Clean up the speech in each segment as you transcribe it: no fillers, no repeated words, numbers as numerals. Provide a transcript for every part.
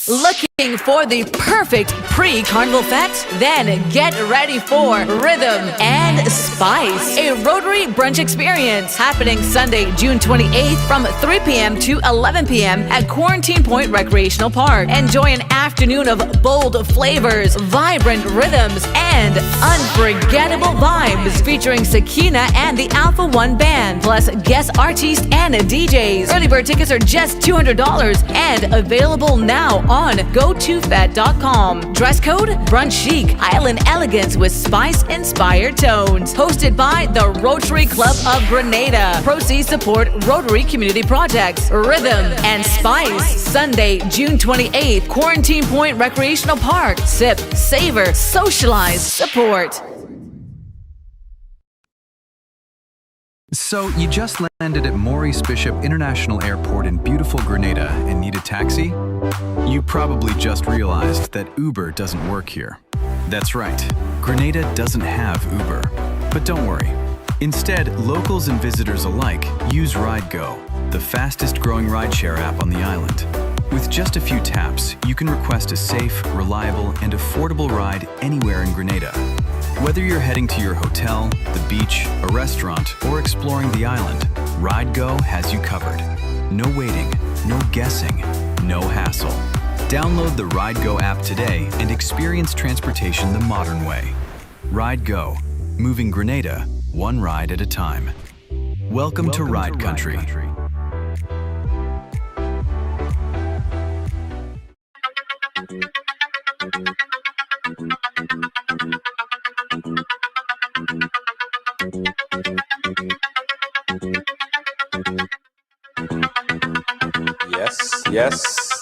Looking for the perfect pre-carnival fete? Then get ready for Rhythm and Spice, a Rotary brunch experience happening Sunday, June 28th from 3 p.m. to 11 p.m. at Quarantine Point Recreational Park. Enjoy an afternoon of bold flavors, vibrant rhythms, and unforgettable vibes featuring Sakina and the Alpha One Band, plus guest artists and DJs. Early bird tickets are just $200 and available now on GoToFet.com. Dress code brunch chic, island elegance with spice-inspired tones. Hosted by the Rotary Club of Grenada. Proceeds support Rotary community projects. Rhythm and Spice, Sunday, June 28th, Quarantine Point Recreational Park. Sip, savor, socialize, support. So you just landed at Maurice Bishop International Airport in beautiful Grenada and need a taxi? You probably just realized that Uber doesn't work here. That's right, Grenada doesn't have Uber. But don't worry. Instead, locals and visitors alike use RideGo, the fastest growing rideshare app on the island. With just a few taps, you can request a safe, reliable, and affordable ride anywhere in Grenada. Whether you're heading to your hotel, the beach, a restaurant, or exploring the island, RideGo has you covered. No waiting, no guessing, no hassle. Download the RideGo app today and experience transportation the modern way. RideGo, moving Grenada one ride at a time. Welcome to Ride Country.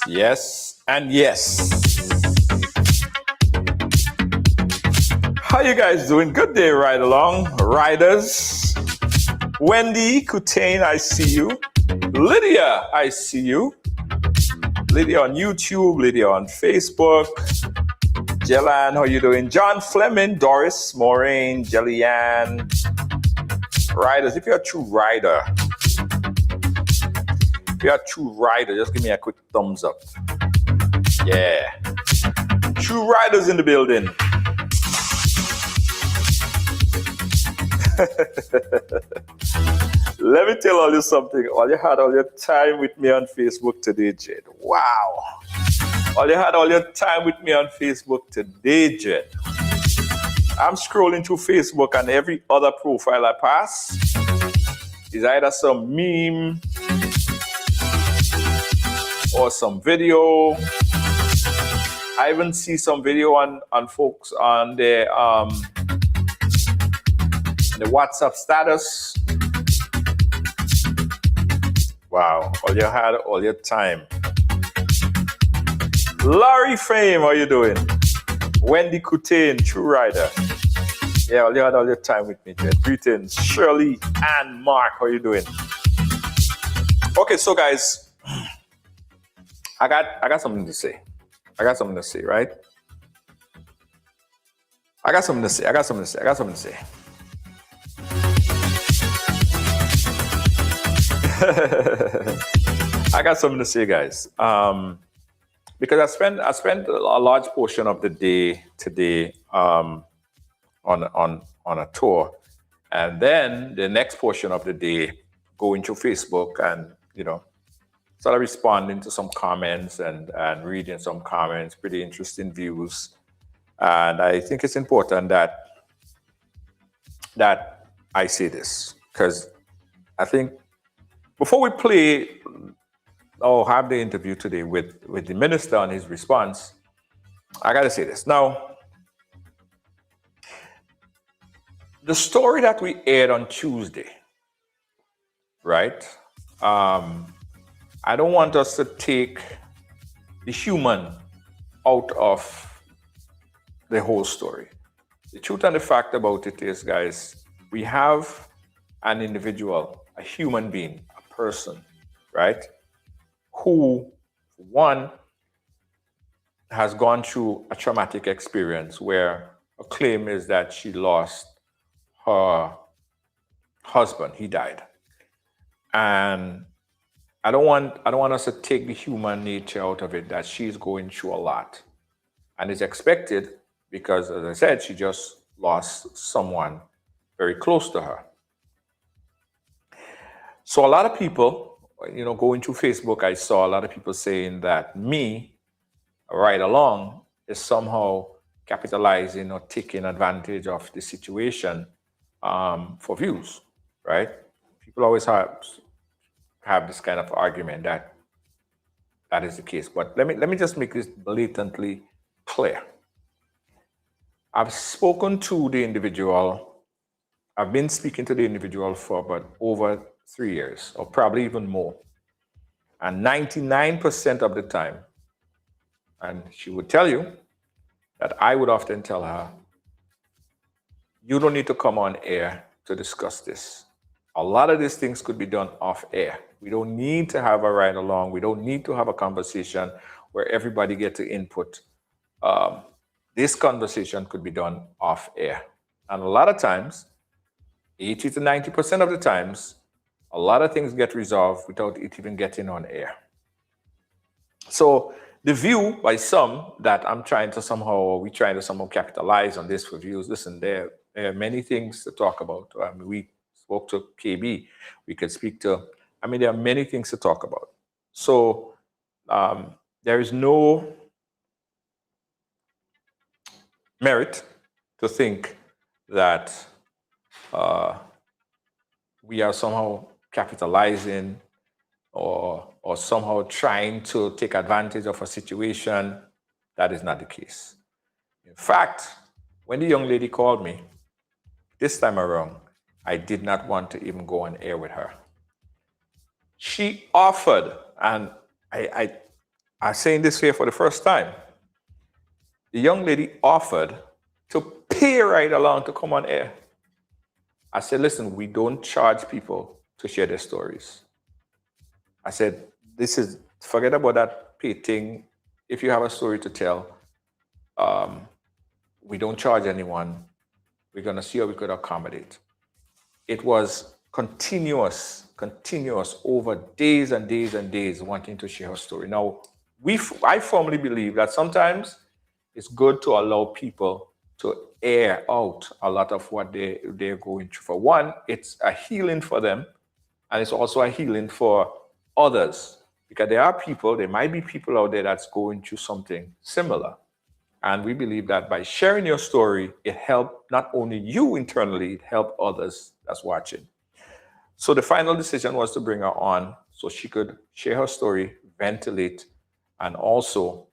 Yes, and yes. How you guys doing? Good day, Ride Along riders. Wendy Kutain, I see you. Lydia, I see you. Lydia on YouTube, Lydia on Facebook. Jellan, how you doing? John Fleming, Doris, Maureen, Jellyanne. Riders, if you're a true rider, just give me a quick thumbs up. Yeah. True riders in the building. Let me tell all you something. All you had all your time with me on Facebook today, Jed. Wow. All you had all your time with me on Facebook today, Jed. I'm scrolling through Facebook and every other profile I pass is either some meme or some video. I even see some video on folks on the WhatsApp status. Wow, all you had all your time. Larry Fame, how you doing? Wendy Kutain, True Rider. Yeah, all you had all your time with me, Jed. Greetings. Shirley and Mark, how you doing? Okay, so guys, I got something to say. I got something to say. I got something to say. I got something to say, guys. Because I spent a large portion of the day today on a tour, And then the next portion of the day, going to Facebook and, start responding to some comments and reading some comments, pretty interesting views. And I think it's important that I say this, because I think before we play or have the interview today with the minister and his response, I got to say this. Now, the story that we aired on Tuesday, right? I don't want us to take the human out of the whole story. The truth and the fact about it is, guys, we have an individual, a human being, a person, right? Who, one, has gone through a traumatic experience where a claim is that she lost her husband. He died. And I don't want us to take the human nature out of it, that she's going through a lot. And it's expected because, as I said, she just lost someone very close to her. So a lot of people, going through Facebook, I saw a lot of people saying that me, right along, is somehow capitalizing or taking advantage of the situation for views, right? People always have this kind of argument that is the case. But let me just make this blatantly clear. I've spoken to the individual. I've been speaking to the individual for about over 3 years, or probably even more. And 99% of the time, and she would tell you that I would often tell her, you don't need to come on air to discuss this. A lot of these things could be done off air. We don't need to have a ride along. We don't need to have a conversation where everybody gets to input. This conversation could be done off air. And a lot of times, 80 to 90% of the times, a lot of things get resolved without it even getting on air. So the view by some that we're trying to somehow capitalize on this for views, listen, there are many things to talk about. We spoke to KB, we could speak to, there are many things to talk about. So there is no merit to think that we are somehow capitalizing or somehow trying to take advantage of a situation. That is not the case. In fact, when the young lady called me this time around, I did not want to even go on air with her. She offered, and I'm saying this here for the first time, the young lady offered to pay right along to come on air. I said, listen, we don't charge people to share their stories. I said, forget about that pay thing. If you have a story to tell, we don't charge anyone. We're going to see how we could accommodate. It was continuous over days and days and days wanting to share her story. Now, I firmly believe that sometimes it's good to allow people to air out a lot of what they're going through. For one, it's a healing for them, and it's also a healing for others, because there might be people out there that's going through something similar. And we believe that by sharing your story, it helped not only you internally, it helped others that's watching. So the final decision was to bring her on so she could share her story, ventilate, and also,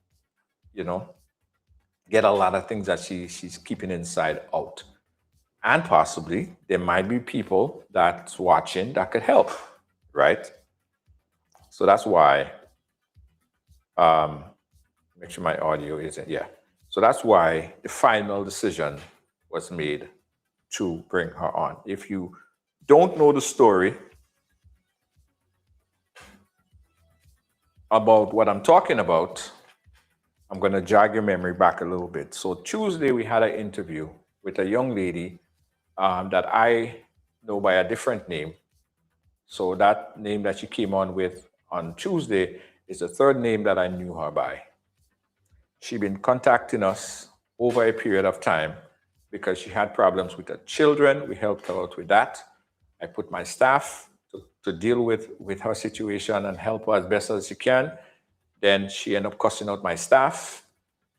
get a lot of things that she's keeping inside out. And possibly there might be people that's watching that could help, right? So that's why, make sure my audio isn't, yeah. So that's why the final decision was made to bring her on. If you don't know the story about what I'm talking about, I'm going to jog your memory back a little bit. So Tuesday, we had an interview with a young lady that I know by a different name. So that name that she came on with on Tuesday is the third name that I knew her by. She'd been contacting us over a period of time, because she had problems with her children. We helped her out with that. I put my staff to deal with her situation and help her as best as she can. Then she ended up cussing out my staff.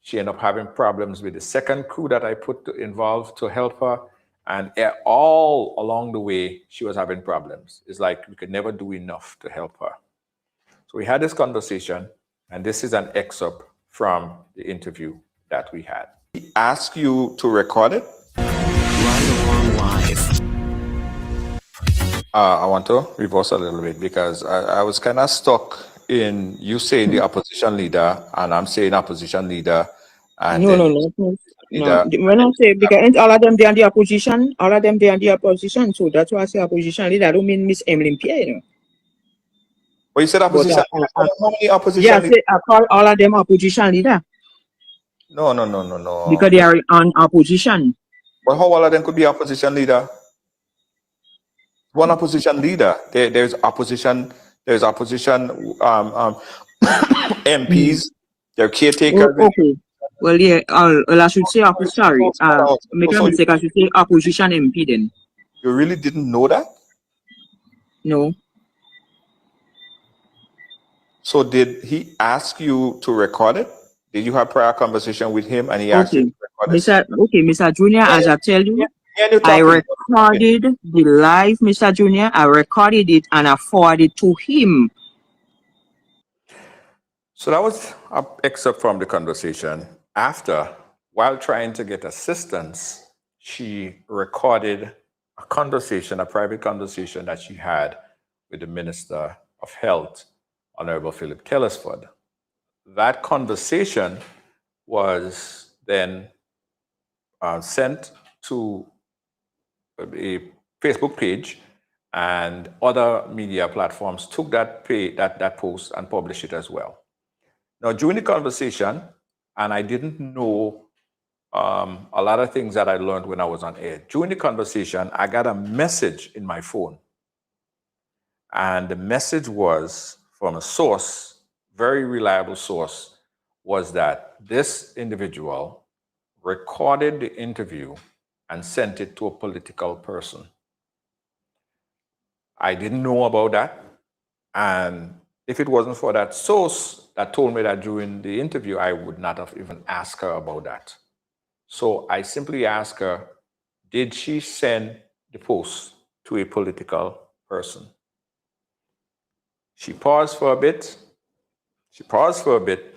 She ended up having problems with the second crew that I put involved to help her. And all along the way, she was having problems. It's like we could never do enough to help her. So we had this conversation, and this is an excerpt from the interview that we had. He asked you to record it? Ride Along Live. I want to reverse a little bit because I was kind of stuck in you saying the opposition leader, and I'm saying opposition leader. And No. When I say, because all of them, they are the opposition, so that's why I say opposition leader. I don't mean Miss Emily Pierre, you know. Well, you said opposition. How many opposition Yeah, leaders? I call all of them opposition leader. No. Because they are on opposition. But how all of them could be opposition leader? One opposition leader. There's opposition MPs. They're caretakers. Oh, okay. Well, yeah. Well, I should say sorry. Make a mistake. I should say opposition MP then. You really didn't know that? No. So did he ask you to record it? Did you have prior conversation with him and he asked you to record it? Mr. Junior, as I tell you, I recorded the live, Mr. Junior. I recorded it and I forwarded it to him. So that was an excerpt from the conversation. After, while trying to get assistance, she recorded a conversation, a private conversation that she had with the Minister of Health, Honorable Philip Telesford. That conversation was then sent to a Facebook page, and other media platforms took that post and published it as well. Now, during the conversation, and I didn't know a lot of things that I learned when I was on air. During the conversation, I got a message in my phone. And the message was from a source, very reliable source, was that this individual recorded the interview and sent it to a political person. I didn't know about that. And if it wasn't for that source that told me that during the interview, I would not have even asked her about that. So I simply asked her, did she send the post to a political person? She paused for a bit. She paused for a bit.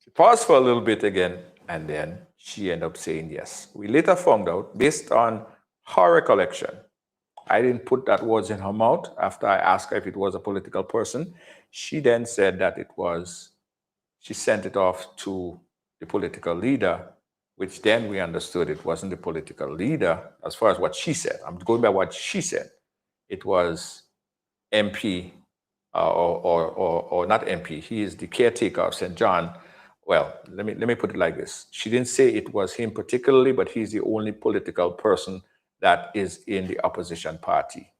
She paused for a little bit again, and then she ended up saying yes. We later found out, based on her recollection, I didn't put that words in her mouth after I asked her if it was a political person. She then said that it was, she sent it off to the political leader, which then we understood it wasn't the political leader as far as what she said. I'm going by what she said. It was MP, or not MP. He is the caretaker of St. John. Well, let me put it like this. She didn't say it was him particularly, but he's the only political person that is in the opposition party.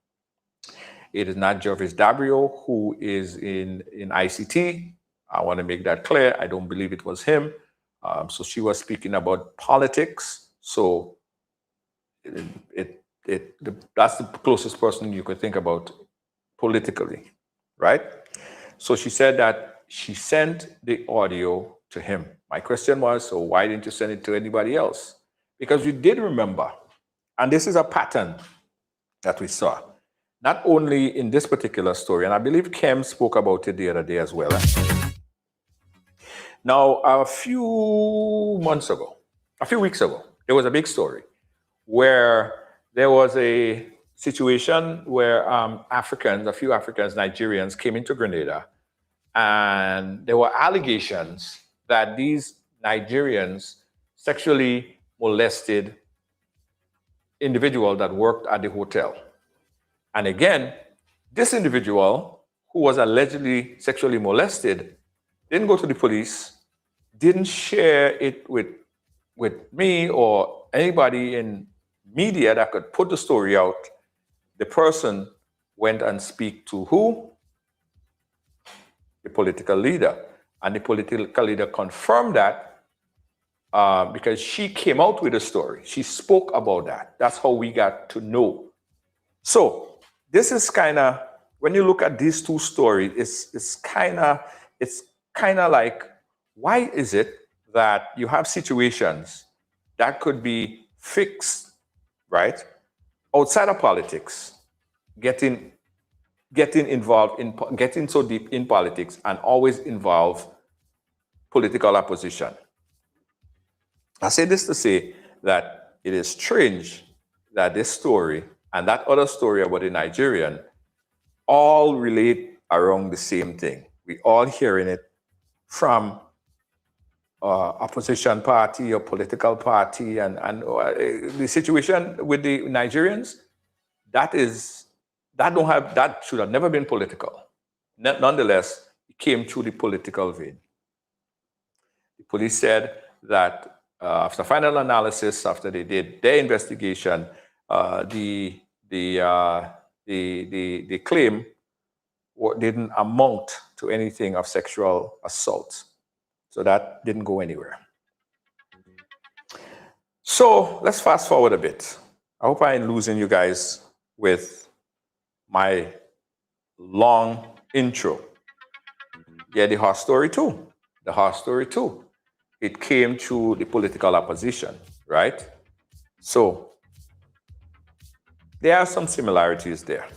It is not Jervis Dabrio, who is in ICT. I want to make that clear. I don't believe it was him. So she was speaking about politics. So that's the closest person you could think about politically, right? So she said that she sent the audio to him. My question was, so why didn't you send it to anybody else? Because we did remember, and this is a pattern that we saw, not only in this particular story, and I believe Kem spoke about it the other day as well. Now, a few weeks ago, there was a big story where there was a situation where a few Africans, Nigerians, came into Grenada, and there were allegations that these Nigerians sexually molested individual that worked at the hotel. And again, this individual who was allegedly sexually molested didn't go to the police, didn't share it with me or anybody in media that could put the story out. The person went and speak to who? The political leader. And the political leader confirmed that because she came out with a story. She spoke about that. That's how we got to know. So this is kind of, when you look at these two stories, it's kind of like, why is it that you have situations that could be fixed, right, outside of politics, getting involved in, getting so deep in politics and always involve political opposition? I say this to say that it is strange that this story and that other story about the Nigerian all relate around the same thing. We all hearing it from opposition party or political party, and the situation with the Nigerians, that should have never been political. Nonetheless, it came through the political vein. The police said that after final analysis, after they did their investigation, the claim didn't amount to anything of sexual assault. So that didn't go anywhere. So let's fast forward a bit. I hope I ain't losing you guys with my long intro. Yeah, the horse story too. The horse story too. It came through the political opposition, right? So there are some similarities there.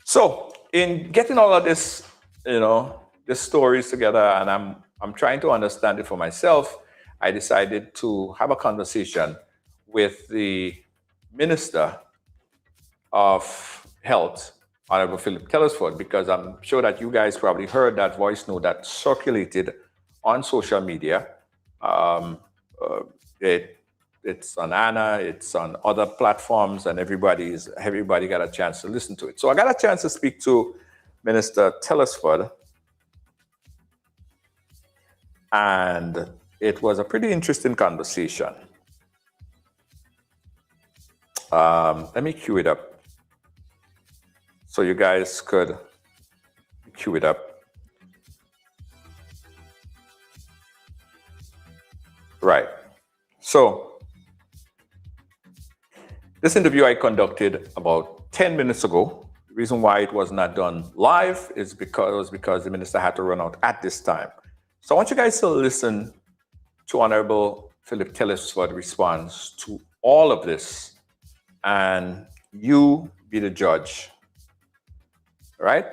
So in getting all of this, the stories together, and I'm trying to understand it for myself, I decided to have a conversation with the Minister of Health, Honorable Philip Telesford, because I'm sure that you guys probably heard that voice note that circulated on social media. It's on Anna, it's on other platforms, and everybody got a chance to listen to it. So I got a chance to speak to Minister Telesford, and it was a pretty interesting conversation. Let me cue it up so you guys could cue it up. Right. So this interview I conducted about 10 minutes ago. The reason why it was not done live is because the minister had to run out at this time. So I want you guys to listen to Honorable Philip Telesford's response to all of this, and you be the judge. All right?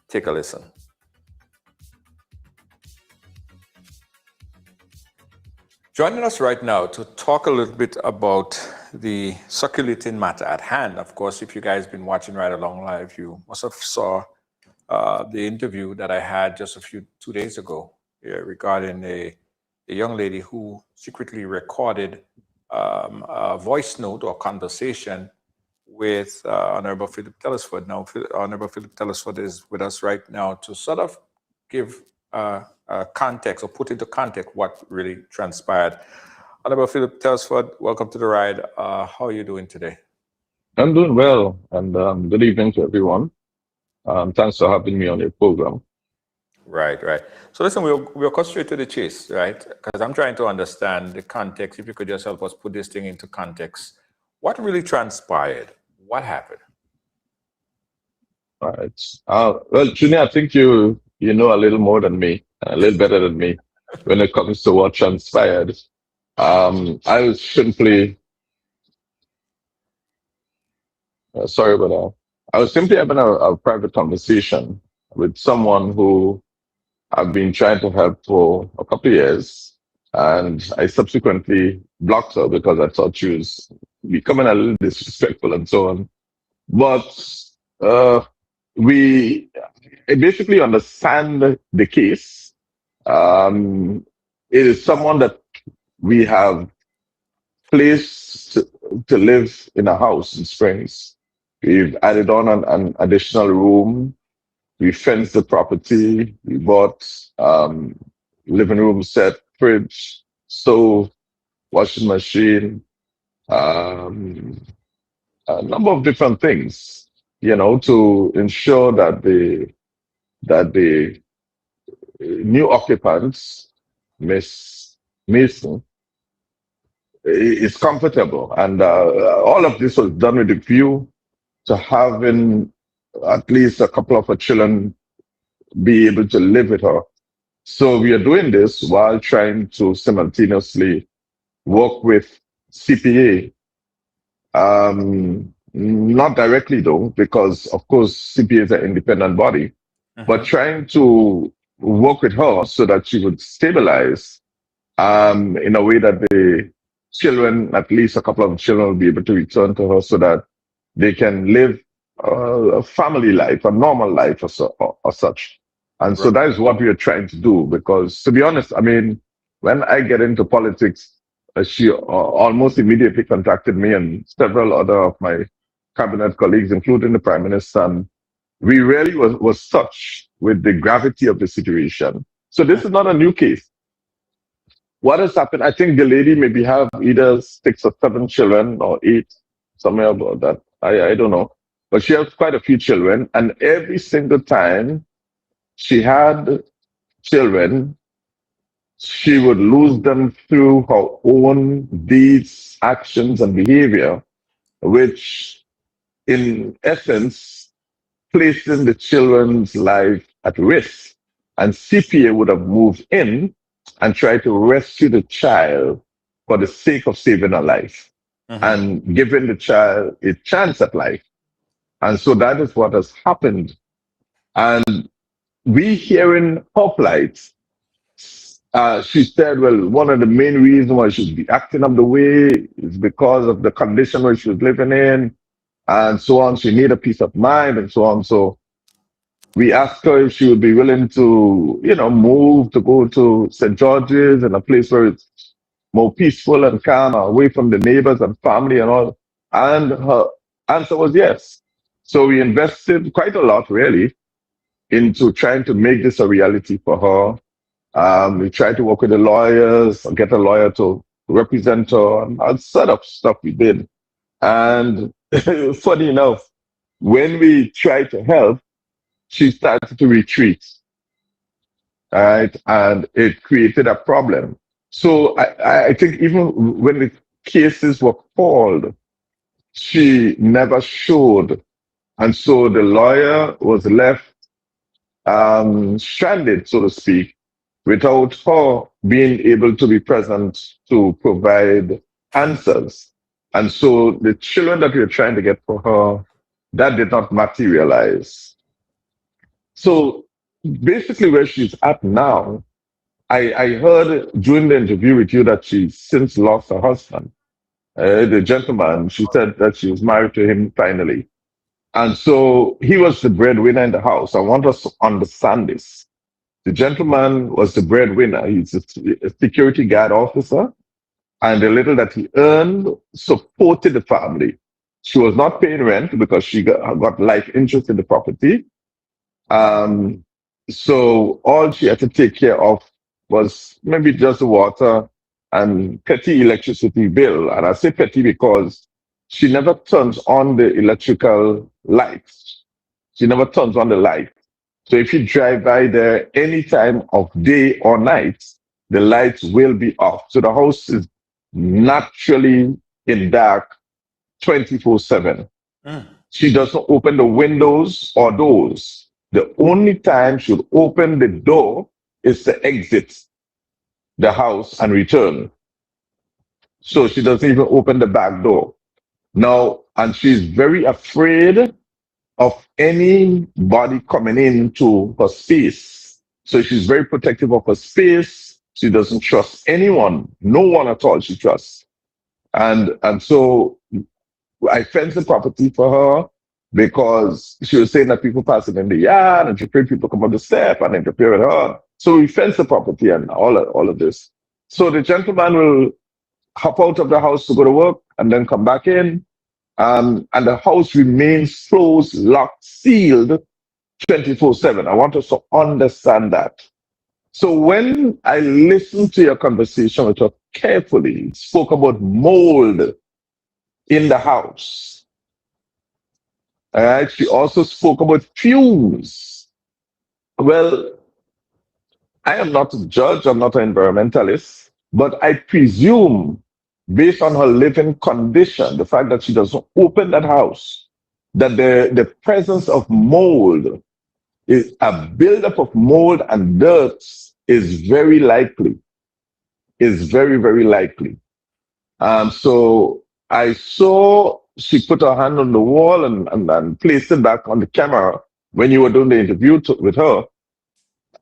Take a listen. Joining us right now to talk a little bit about the circulating matter at hand. Of course, if you guys been watching Ride Along Live, you must have saw the interview that I had just 2 days ago regarding a young lady who secretly recorded a voice note or conversation with Honorable Philip Telesford. Now, Honorable Philip Telesford is with us right now to sort of give context or put into context what really transpired. Honorable Philip Telesford, welcome to the ride. How are you doing today? I'm doing well, and good evening to everyone. Thanks for having me on your program. Right. So listen, we'll cut straight to the chase, right? Because I'm trying to understand the context. If you could just help us put this thing into context. What really transpired? What happened? All right. Well, Junior, I think you know a little more than me, a little better than me when it comes to what transpired. I was simply sorry, but I was simply having a private conversation with someone who I've been trying to help for a couple of years, and I subsequently blocked her because I thought she was becoming a little disrespectful and so on. But we basically understand the case. It is someone that we have placed to live in a house in Springs. We've added on an additional room. We fenced the property. We bought living room set, fridge, stove, washing machine, a number of different things, to ensure that the new occupants, Miss Mason, is comfortable. And all of this was done with a view to having at least a couple of her children be able to live with her. So we are doing this while trying to simultaneously work with CPA. Not directly though, because of course CPA is an independent body, but trying to work with her so that she would stabilize in a way that the children, at least a couple of children, will be able to return to her so that they can live a family life, a normal life or such. And so that is what we are trying to do. Because to be honest, I mean, when I get into politics, she almost immediately contacted me and several other of my cabinet colleagues, including the Prime Minister. And we really was touched with the gravity of the situation. So this is not a new case. What has happened? I think the lady maybe have either 6 or 7 children or 8, somewhere about that. I don't know. But she has quite a few children. And every single time she had children, she would lose them through her own deeds, actions, and behavior, which in essence placing the children's life at risk. And CPA would have moved in and tried to rescue the child for the sake of saving her life and giving the child a chance at life. And so that is what has happened. And we hearing her plight, she said, well, one of the main reasons why she'd be acting up the way is because of the condition where she was living in and so on. She need a peace of mind and so on. So we asked her if she would be willing to, move to go to St. George's in a place where it's more peaceful and calm, away from the neighbors and family and all. And her answer was yes. So we invested quite a lot, really, into trying to make this a reality for her. We tried to work with the lawyers, get a lawyer to represent her, and a set of stuff we did. And funny enough, when we tried to help, she started to retreat. Right? And it created a problem. So I think even when the cases were called, she never showed. And so the lawyer was left stranded, so to speak, without her being able to be present to provide answers. And so the children that we were trying to get for her, that did not materialize. So basically where she's at now, I heard during the interview with you that she's since lost her husband. The gentleman, she said that she was married to him finally. And so he was the breadwinner in the house. I want us to understand this. The gentleman was the breadwinner. He's a security guard officer. And the little that he earned supported the family. She was not paying rent because she got life interest in the property. So all she had to take care of was maybe just the water and petty electricity bill. And I say petty because she never turns on the electrical lights. She never turns on the light. So if you drive by there any time of day or night, the lights will be off. So the house is naturally in dark 24/7. She doesn't open the windows or doors. The only time she'll open the door is to exit the house and return. So she doesn't even open the back door. Now, and she's very afraid of anybody coming into her space. So she's very protective of her space. She doesn't trust anyone, no one at all she trusts. And so I fenced the property for her because she was saying that people passing in the yard and she afraid people come up the step and interfere with her. So we fenced the property and all of this. So the gentleman will hop out of the house to go to work and then come back in. And the house remains closed, locked, sealed 24/7. I want us to understand that. So when I listened to your conversation with her carefully, it spoke about mold in the house. All right. She also spoke about fumes. Well, I am not a judge, I'm not an environmentalist, but I presume based on her living condition, the fact that she doesn't open that house, that the presence of mold is a buildup of mold and dirt is very likely, is very, very likely. So I saw she put her hand on the wall and placed it back on the camera when you were doing the interview with her,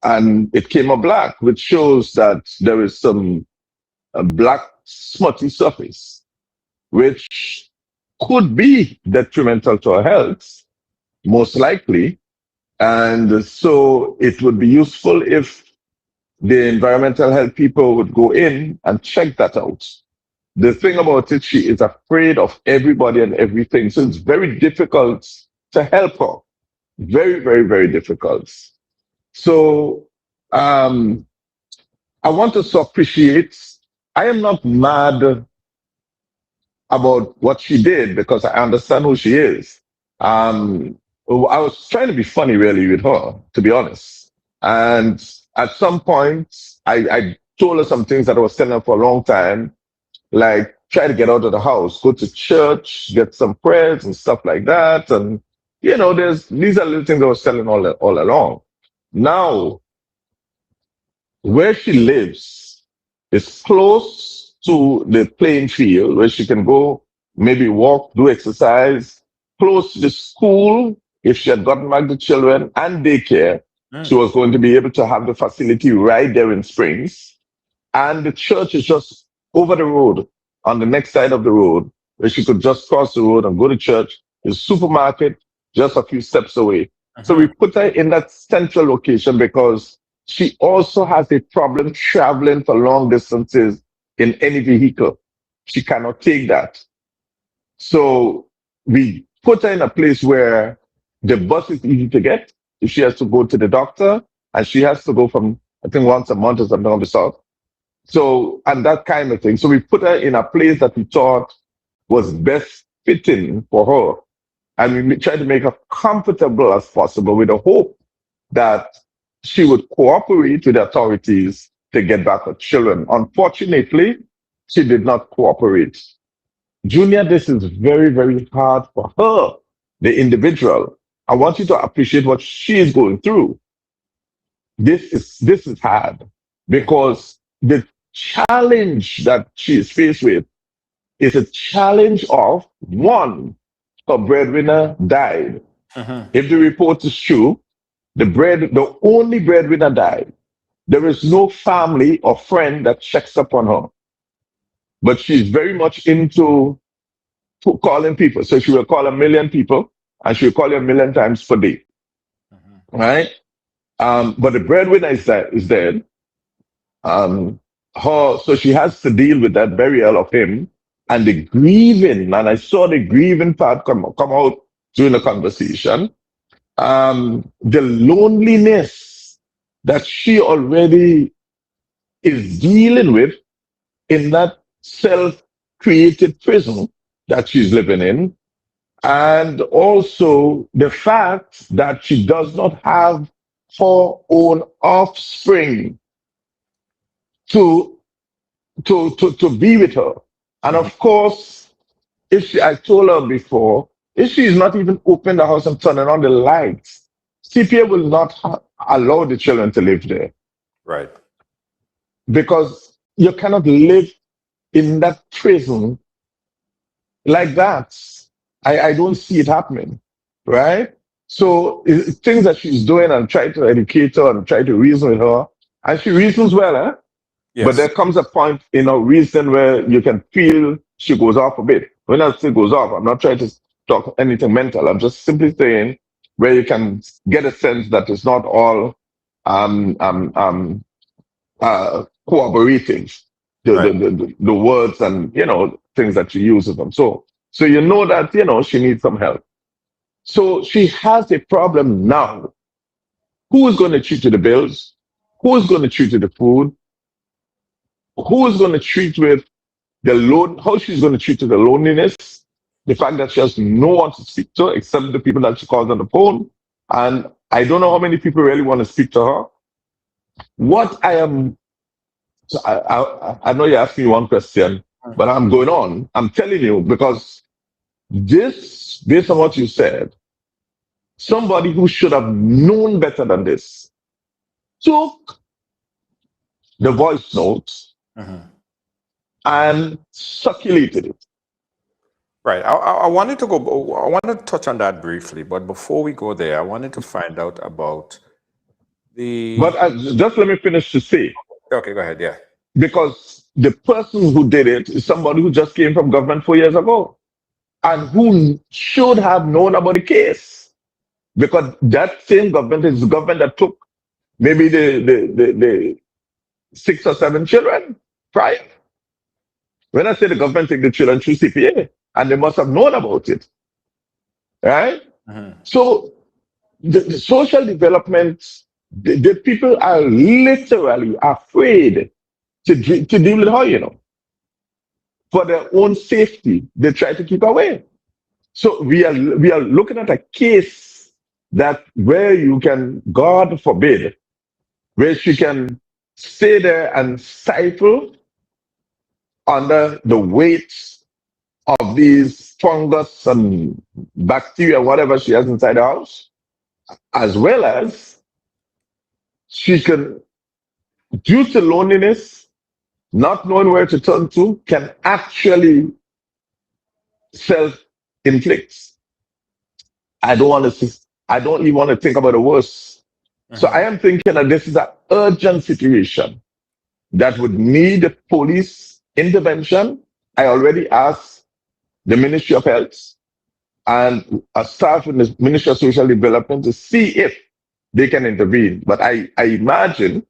and it came up black, which shows that there is some black smutty surface, which could be detrimental to her health, most likely. And so it would be useful if the environmental health people would go in and check that out. The thing about it, she is afraid of everybody and everything. So it's very difficult to help her. Very, very, very difficult. So I want us to appreciate, I am not mad about what she did because I understand who she is. I was trying to be funny really with her, to be honest. And at some point, I told her some things that I was telling her for a long time, like try to get out of the house, go to church, get some prayers and stuff like that. And, you know, these are little things I was telling all along. Now, where she lives is close to the playing field where she can go, maybe walk, do exercise, close to the school. If she had gotten back the children and daycare, she was going to be able to have the facility right there in Springs. And the church is just over the road, on the next side of the road, where she could just cross the road and go to church. The supermarket just a few steps away. So we put her in that central location because she also has a problem traveling for long distances in any vehicle. She cannot take that. So we put her in a place where the bus is easy to get. If she has to go to the doctor, and she has to go from, I think, once a month or something of the sort. So, and that kind of thing. So we put her in a place that we thought was best fitting for her. And we tried to make her comfortable as possible with the hope that she would cooperate with the authorities to get back her children. Unfortunately, she did not cooperate. Junior, this is very, very hard for her, the individual. I want you to appreciate what she is going through. This is hard because the challenge that she is faced with is a challenge of one, her breadwinner died. If the report is true, the only breadwinner died. There is no family or friend that checks up on her. But she's very much into calling people. So she will call 1 million people and she will call you 1 million times per day. Right? But the breadwinner is dead. So she has to deal with that burial of him and the grieving. And I saw the grieving part come out during the conversation. The loneliness that she already is dealing with in that self-created prison that she's living in. And also the fact that she does not have her own offspring to be with her. And of course, I told her before, if she is not even opening the house and turning on the lights, CPA will not allow the children to live there. Right. Because you cannot live in that prison like that. I don't see it happening, right? So things that she's doing and try to educate her and try to reason with her, and she reasons well, eh? Yes. But there comes a point in her reason where you can feel she goes off a bit. When I say goes off, I'm not trying to talk anything mental. I'm just simply saying where you can get a sense that it's not all cooperating. The words and things that she uses them. So you know that she needs some help. So she has a problem now. Who is going to treat to the bills? Who is going to treat to the food? Who is going to treat with the loan? How she's going to treat to the loneliness? The fact that she has no one to speak to except the people that she calls on the phone. And I don't know how many people really want to speak to her. I know you asked me one question. but I'm going on. I'm telling you, because this, based on what you said, somebody who should have known better than this took the voice notes and circulated it. Right. I wanted to go. I wanted to touch on that briefly, but before we go there, I wanted to find out about the. But just let me finish to say, Okay, go ahead. Yeah. because the person who did it is somebody who just came from government 4 years ago and who should have known about the case, because that same government is the government that took maybe the 6 or 7 children prior. When I say the government take the children through CPA, and they must have known about it, right? So the social development, the people are literally afraid to deal with her, you know. For their own safety, they try to keep away. So we are looking at a case that where you can, God forbid, where she can stay there and stifle under the weight of these fungus and bacteria, whatever she has inside the house, as well as she can, due to loneliness, not knowing where to turn to, can actually self-inflict. I don't even want to think about the worst. So I am thinking that this is an urgent situation that would need police intervention. I already asked the Ministry of Health and a staff in the Ministry of Social Development to see if they can intervene. But I imagine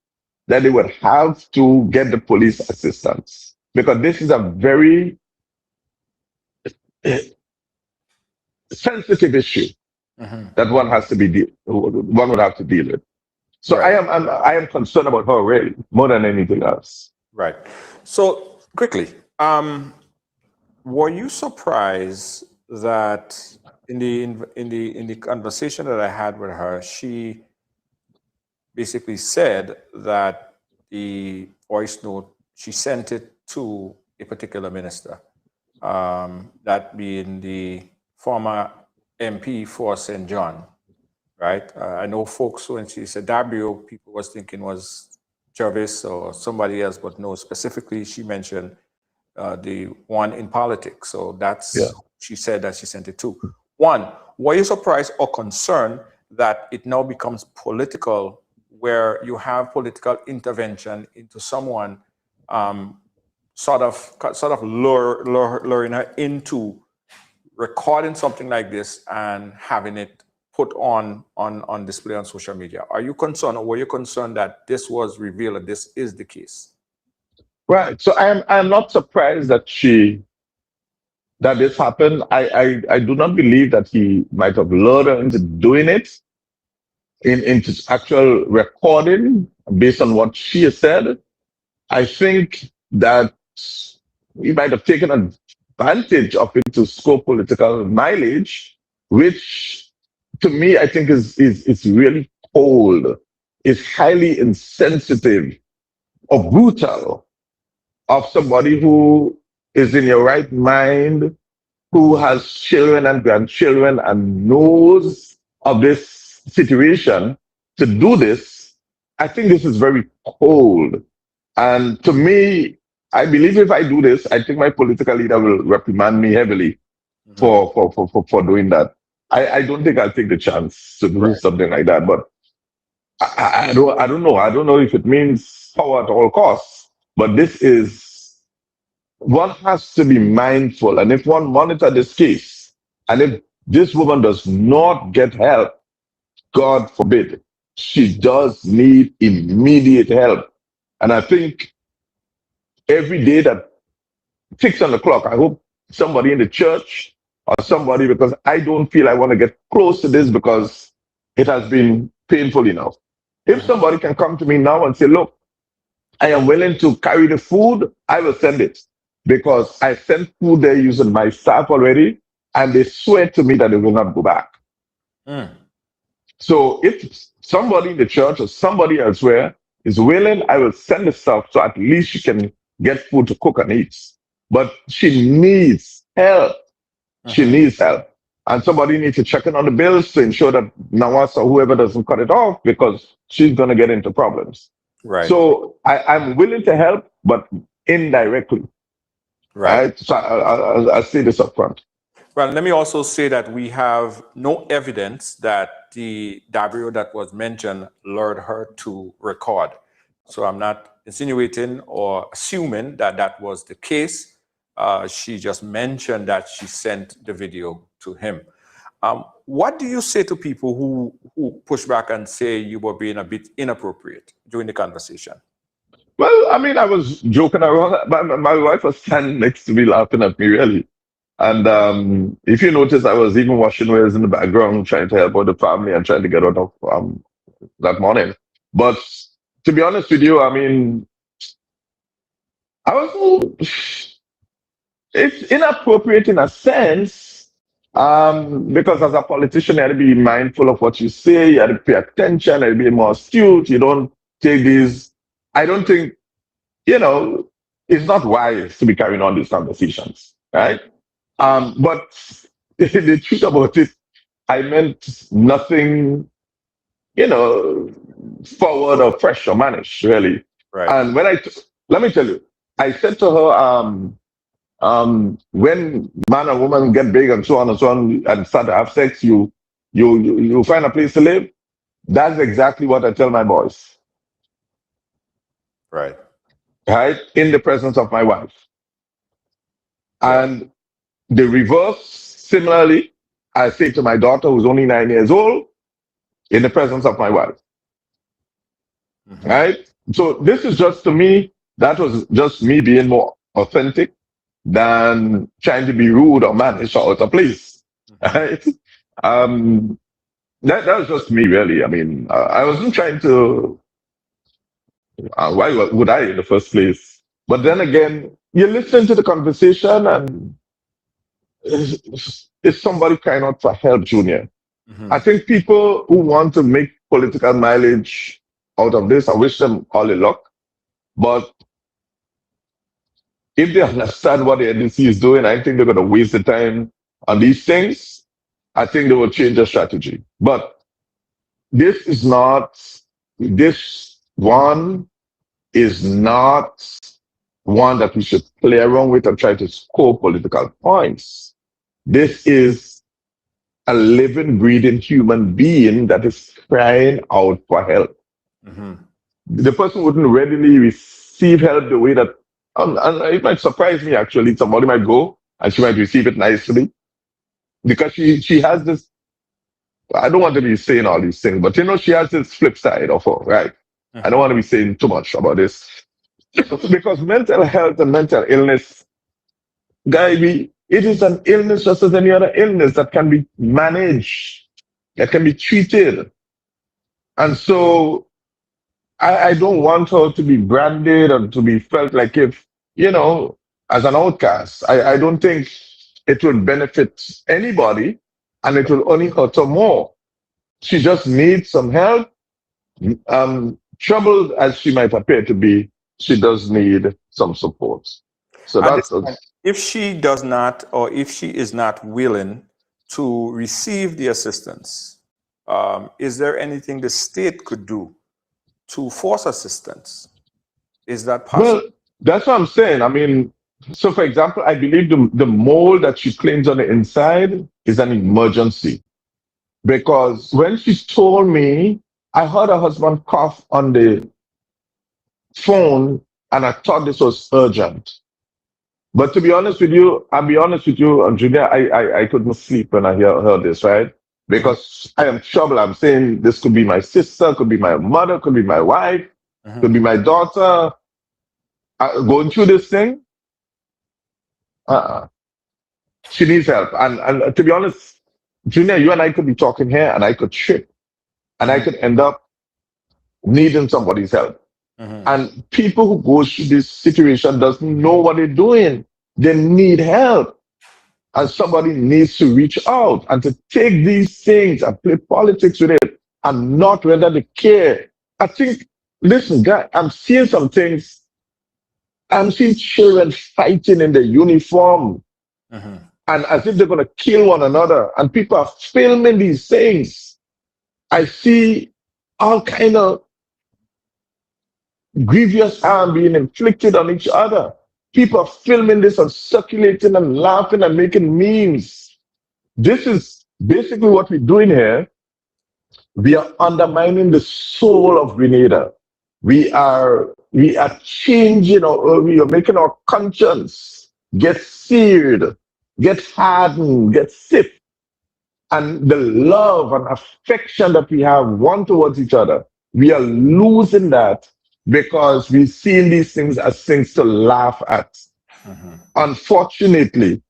that they would have to get the police assistance, because this is a very sensitive issue that one would have to deal with. So right. I am concerned about her really more than anything else. Right. So quickly, were you surprised that in the conversation that I had with her, she basically said that the voice note, she sent it to a particular minister, that being the former MP for St. John, right? I know folks, when she said Dabrio, people was thinking was Jervis or somebody else, but no, specifically she mentioned the one in politics. So that's, she said that she sent it to. One, were you surprised or concerned that it now becomes political, where you have political intervention into someone, sort of luring her into recording something like this and having it put on display on social media? Are you concerned, or were you concerned that this was revealed, that this is the case? Right. So I am not surprised that this happened. I do not believe that he might have lured her into doing it, into actual recording based on what she has said. I think that he might have taken advantage of it to score political mileage, which to me I think is really cold, is highly insensitive or brutal of somebody who is in your right mind, who has children and grandchildren and knows of this situation, to do this. I think this is very cold. And to me, I believe if I do this, I think my political leader will reprimand me heavily for doing that. I don't think I'll take the chance to do something like that. But I don't know. I don't know if it means power at all costs. But this is, one has to be mindful. And if one monitor this case, and if this woman does not get help, God forbid, she does need immediate help. And I think every day that ticks on the clock, I hope somebody in the church or somebody, because I don't feel I want to get close to this because it has been painful enough. If somebody can come to me now and say, look, I am willing to carry the food, I will send it, because I sent food there using my staff already, and they swear to me that they will not go back. So if somebody in the church or somebody elsewhere is willing, I will send the stuff so at least you can get food to cook and eat. but she needs help. She needs help. And somebody needs to check in on the bills to ensure that Nawaz or whoever doesn't cut it off because she's going to get into problems. Right. So I'm willing to help, but indirectly. Right. So I'll say this up front. Well, let me also say that we have no evidence that the W that was mentioned lured her to record. So I'm not insinuating or assuming that that was the case. She just mentioned that she sent the video to him. What do you say to people who push back and say you were being a bit inappropriate during the conversation? Well, I mean, I was joking around. My wife was standing next to me laughing at me, really. And if you notice, I was even washing wheels in the background, trying to help out the family and trying to get out of that morning. But to be honest with you, I mean, it's inappropriate in a sense, because as a politician, you have to be mindful of what you say, you have to pay attention, you have to be more astute. You don't take these. I don't think, it's not wise to be carrying on these conversations, right? But the truth about it, I meant nothing, forward or fresh or managed, really. Right. And let me tell you, I said to her, when man and woman get big and so on and start to have sex, you find a place to live. That's exactly what I tell my boys. Right. Right? In the presence of my wife. Yeah. And the reverse, similarly, I say to my daughter, who's only 9 years old, in the presence of my wife. Right? So this is just, to me, that was just me being more authentic than trying to be rude or mannish or out of place. Right? That was just me, really. I mean, I wasn't trying to. Why would I in the first place? But then again, you listen to the conversation, and is somebody crying out for help, Junior? I think people who want to make political mileage out of this, I wish them all the luck. But if they understand what the NDC is doing, I think they're going to waste the time on these things. I think they will change their strategy. But this one is not one that we should play around with and try to score political points. This is a living, breathing human being that is crying out for help. The person wouldn't readily receive help the way that, and it might surprise me actually, somebody might go and she might receive it nicely because she has this, I don't want to be saying all these things, but she has this flip side of her, right? I don't want to be saying too much about this because mental health and mental illness, it is an illness just as any other illness that can be managed, that can be treated. And so I don't want her to be branded and to be felt like if, as an outcast. I don't think it will benefit anybody and it will only hurt her more. She just needs some help. Troubled as she might appear to be, she does need some support. So that's if she does not, or if she is not willing to receive the assistance, is there anything the state could do to force assistance? Is that possible? Well, that's what I'm saying. I mean, so for example, I believe the mole that she claims on the inside is an emergency. Because when she told me, I heard her husband cough on the phone and I thought this was urgent. But to be honest with you, Junior, I couldn't sleep when I heard this, right? Because I am troubled. I'm saying this could be my sister, could be my mother, could be my wife, could be my daughter going through this thing. She needs help. And to be honest, Junior, you and I could be talking here and I could trip and I could end up needing somebody's help. And people who go through this situation doesn't know what they're doing. They need help. And somebody needs to reach out and to take these things and play politics with it and not render the care. I think, listen, guys, I'm seeing some things I'm seeing children fighting in the uniform and as if they're going to kill one another. And people are filming these things. I see all kind of grievous harm being inflicted on each other. People are filming this and circulating and laughing and making memes. This is basically what we're doing here. We are undermining the soul of Grenada. We are changing, we are making our conscience get seared, get hardened, get stiff. And the love and affection that we have one towards each other, we are losing that because we see these things as things to laugh at. Unfortunately,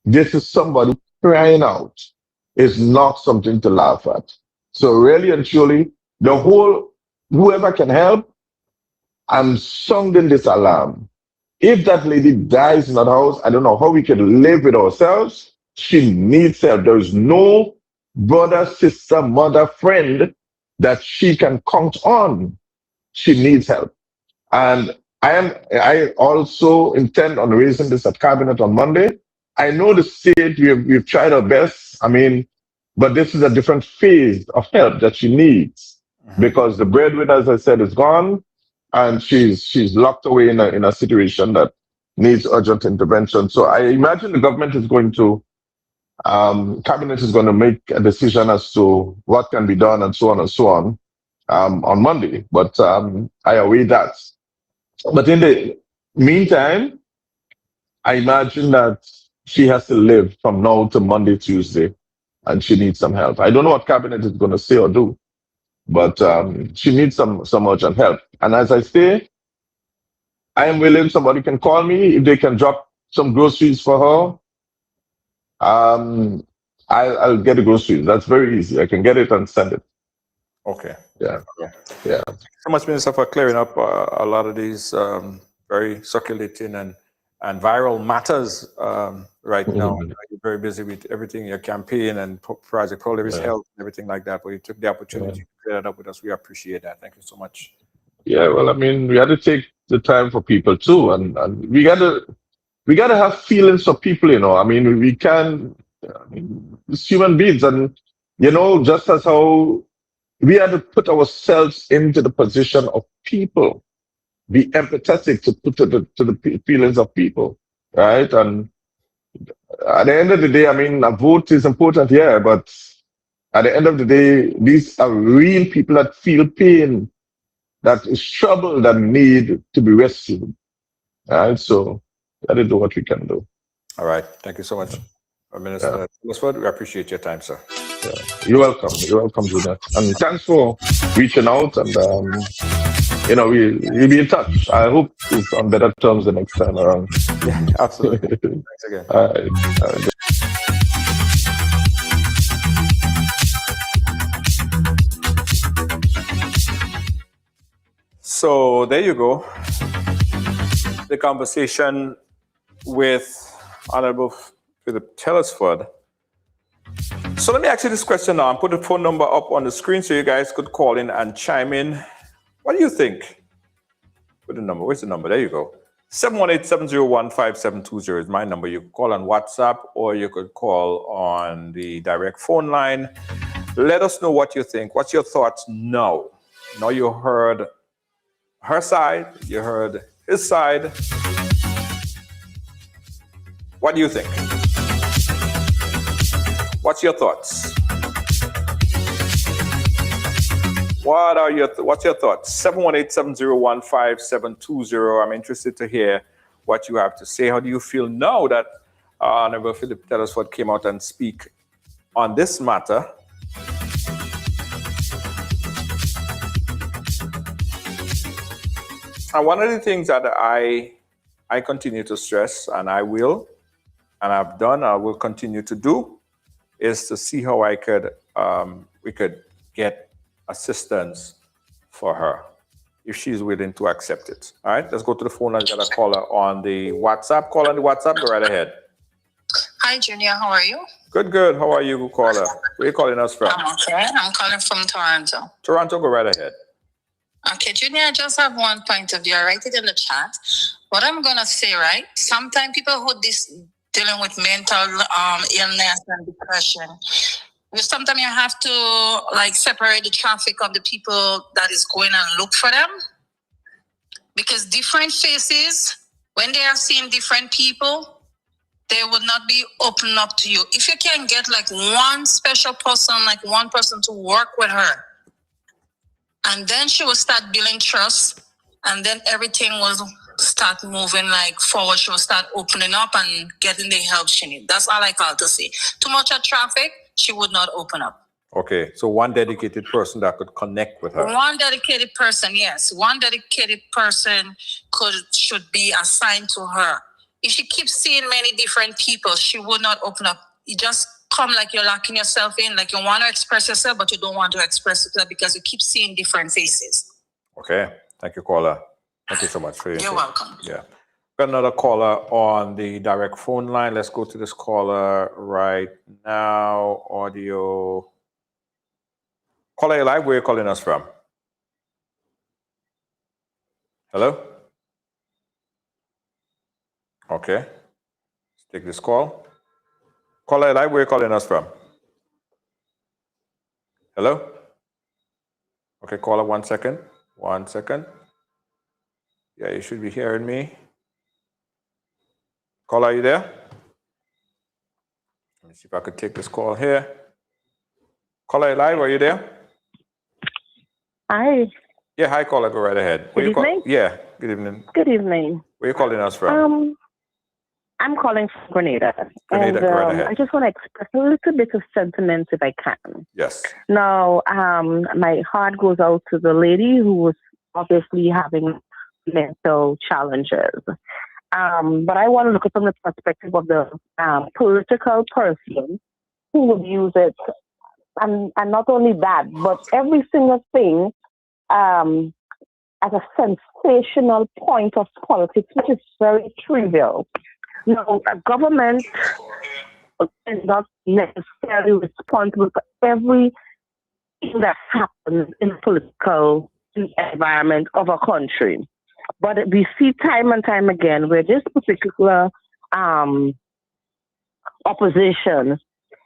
this is somebody crying out. It's not something to laugh at. So really and truly, whoever can help, I'm sounding this alarm. If that lady dies in that house, I don't know how we can live with ourselves. She needs help. There is no brother, sister, mother, friend that she can count on. She needs help. And I also intend on raising this at cabinet on Monday. I know the state, we've tried our best. But this is a different phase of help that she needs because the breadwinner, as I said, is gone and she's locked away in a situation that needs urgent intervention. So I imagine the government is going to, cabinet is going to make a decision as to what can be done and so on on Monday. But I await that. But in the meantime, I imagine that she has to live from now to Monday, Tuesday, and she needs some help. I don't know what cabinet is going to say or do, but she needs some urgent help. And as I say, I am willing. Somebody can call me if they can drop some groceries for her. I'll get the groceries. That's very easy. I can get it and send it. Okay. Yeah. Thank you so much, Minister, for clearing up a lot of these very circulating and viral matters right now. You're very busy with everything, your campaign and Project Polaris Health and everything like that, but you took the opportunity to clear that up with us. We appreciate that. Thank you so much. Yeah, well, we had to take the time for people too, and we gotta have feelings for people, we can, it's human beings, and just as how we had to put ourselves into the position of people, be empathetic to put to the feelings of people, right? And at the end of the day, a vote is important, yeah, but at the end of the day, these are real people that feel pain, that is trouble, that need to be rescued, right? So we got to do what we can do. All right. Thank you so much, Minister Telesford. We appreciate your time, sir. Yeah. You're welcome. You're welcome, Junior. And thanks for reaching out. And we'll be in touch. I hope it's on better terms the next time around. Yeah, absolutely. Thanks again. All right. So there you go. The conversation with Honorable Philip Telesford. So let me ask you this question now. I'm putting the phone number up on the screen so you guys could call in and chime in. What do you think? Put the number. Where's the number? There you go. 718-701-5720 is my number. You can call on WhatsApp or you could call on the direct phone line. Let us know what you think. What's your thoughts now? Now you heard her side, you heard his side. What do you think? What's your thoughts? What's your thoughts? 718-701-5720. I'm interested to hear what you have to say. How do you feel now that Honorable Philip Telesford came out and speak on this matter? And one of the things that I continue to stress, and I will, and I've done, I will continue to do, is to see how we could get assistance for her if she's willing to accept it. All right, let's go to the phone. I got a caller on the WhatsApp. Call on the WhatsApp. Go right ahead. Hi, Junior. How are you? Good. How are you, caller? Where are you calling us from? I'm okay. I'm calling from Toronto. Toronto, go right ahead. Okay, Junior, I just have one point of view. I write it in the chat. What I'm gonna say, right? Sometimes people who dealing with mental illness and depression, sometimes you have to like separate the traffic of the people that is going and look for them, because different faces, when they are seeing different people, they would not be open up to you. If you can get like one special person, like one person to work with her, and then she will start building trust, and then everything will start moving like forward. She will start opening up and getting the help she needs. That's all I call to say. Too much of traffic, she would not open up. Okay, so one dedicated person that could connect with her. One dedicated person, yes. One dedicated person should be assigned to her. If she keeps seeing many different people, she would not open up. You just come like you're locking yourself in, like you want to express yourself, but you don't want to express yourself because you keep seeing different faces. Okay, thank you, caller. Thank you so much for your You're welcome. Yeah. Got another caller on the direct phone line. Let's go to this caller right now. Audio. Caller, you live. Where are you calling us from? Hello? Okay. Let's take this call. Caller, you live. Where are you calling us from? Hello? Okay, caller, 1 second. 1 second. Yeah, you should be hearing me. Caller, are you there? Let me see if I could take this call here. Caller, live, are you there? Hi. Yeah, hi, caller, go right ahead. Good evening. Yeah, good evening. Good evening. Where are you calling us from? I'm calling from Grenada. Grenada, go right ahead. I just want to express a little bit of sentiment if I can. Yes. Now, my heart goes out to the lady who was obviously having mental challenges. But I want to look at it from the perspective of the political person who would use it. And not only that, but every single thing as a sensational point of politics, which is very trivial. No, a government is not necessarily responsible for everything that happens in the political environment of a country. But we see time and time again where this particular opposition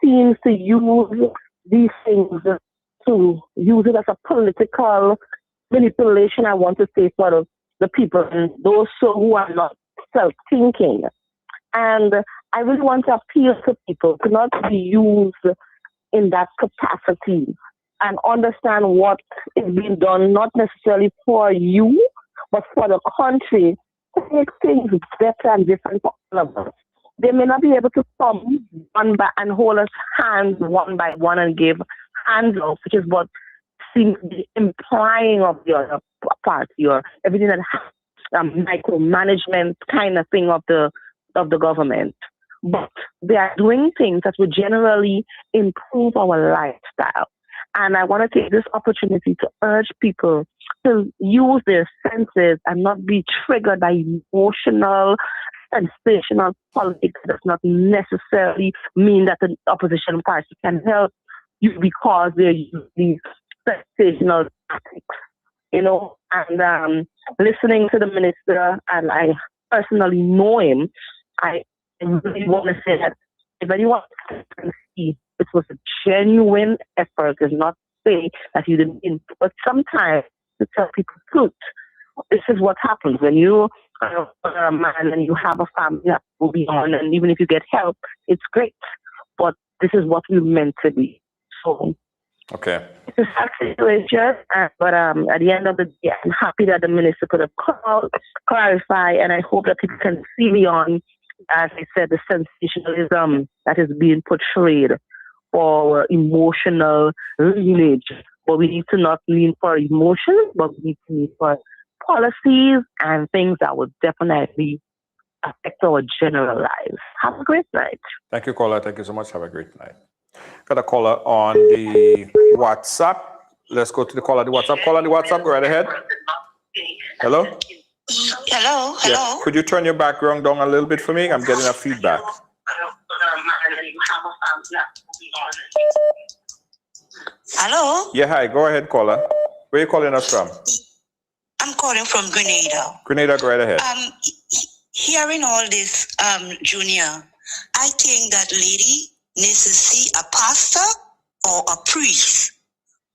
seems to use these things to use it as a political manipulation, I want to say, for the people and those who are not self-thinking. And I really want to appeal to people to not be used in that capacity and understand what is being done, not necessarily for you, but for the country, to make things better and different for all of us. They may not be able to come one by and hold us hands one by one and give handouts, which is what seems to be implying of the other party or everything that has micromanagement kind of thing of the government. But they are doing things that would generally improve our lifestyle. And I want to take this opportunity to urge people to use their senses and not be triggered by emotional, sensational politics. That does not necessarily mean that the opposition party can help you because they're using these sensational tactics, you know. And listening to the minister, and I personally know him, I really want to say that if anyone can see it was a genuine effort, does not say that you didn't, but sometimes to tell people the truth. This is what happens when you are a man and you have a family that will be on, and even if you get help, it's great. But this is what we're meant to be. So, okay. It's a sad situation, but at the end of the day, I'm happy that the minister could have called, clarify, and I hope that people can see beyond, as I said, the sensationalism that is being portrayed for emotional lineage. But we need to not lean for emotions, but we need to lean for policies and things that would definitely affect our general lives. Have a great night. Thank you, caller. Thank you so much. Have a great night. Got a caller on the WhatsApp. Let's go to the caller on the WhatsApp. Caller on the WhatsApp, go right ahead. Hello? Hello? Yeah. Could you turn your background down a little bit for me? I'm getting a feedback. Hello? Yeah, hi. Go ahead, caller. Where are you calling us from? I'm calling from Grenada. Grenada, go right ahead. Hearing all this, Junior, I think that lady needs to see a pastor or a priest,